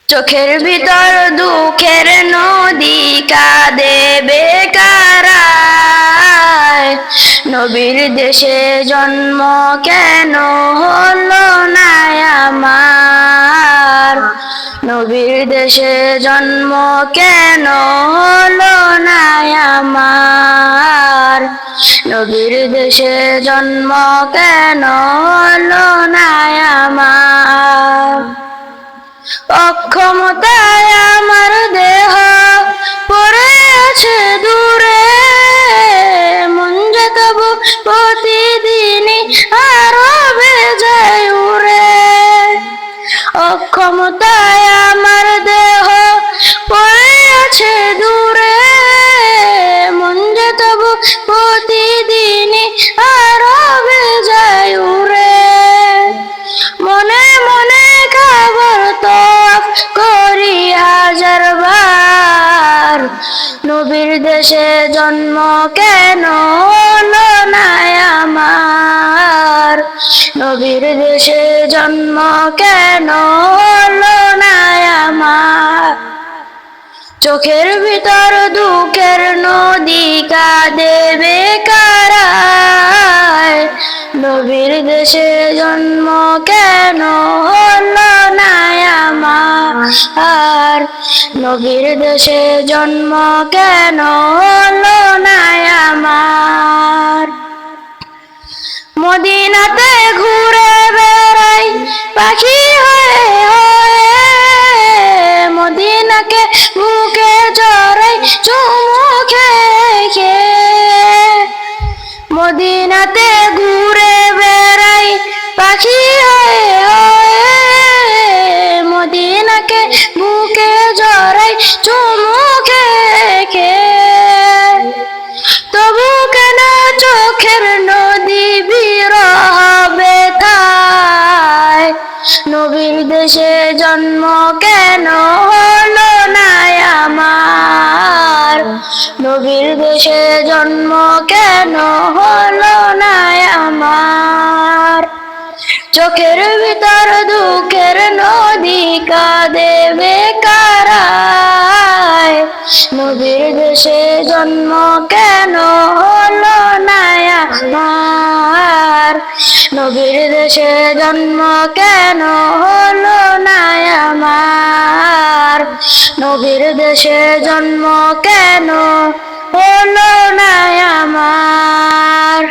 চোখের ভিতর দুঃখের নদী কাঁদে বেকারায়, নবীর দেশে জন্ম কেন হলো না আমার, নবীর দেশে জন্ম কেন হলো না আমার, নবীর দেশে জন্ম কেন হলো না আমার। অক্ষমতায় আমার দেহ পড়ে আছে দূরে, মন যে তবু প্রতিদিনই আরো বেজায় উড়ে। অক্ষমতায় আমার দেহ পড়ে আছে দূরে, মন যে তবু প্রতিদিনই আরো বেজায় উড়ে। মনে মনে খবর তফ করি হাজার বার, নবীর দেশে জন্ম কেন হলো না আমার, নবীর দেশে জন্ম কেন হলো না আমার। চোখের ভিতর দুঃখের নদী কাঁদে বেকারায়, নবীর দেশে জন্ম কেন হলো না আমার, নবীর দেশে জন্ম কেন হলো না আমার। মদিনাতে ঘুরে বেড়াই পাখি হয়ে হয়ে, মদিনাকে বুকে জড়াই চুমু খেয়ে খেয়ে। মদিনাতে ঘুরে বেড়াই পাখি হয়ে হয়ে, মদিনাকে বুকে জড়াই চুমু খেয়ে খেয়ে। তবু কেন চোখের নদী বিরহ ব্যথায়, নবীর দেশে জন্ম কেন হলো না আমার, নবীর দেশে জন্ম কেন হলো না আমার। চোখের ভিতর দুঃখের নদী কাঁদে বেকারায়, নবীর দেশে জন্ম কেন হলো না আমার, নবীর দেশে জন্ম কেন হলো না আমার, নবীর দেশে জন্ম কেন হলো না আমার।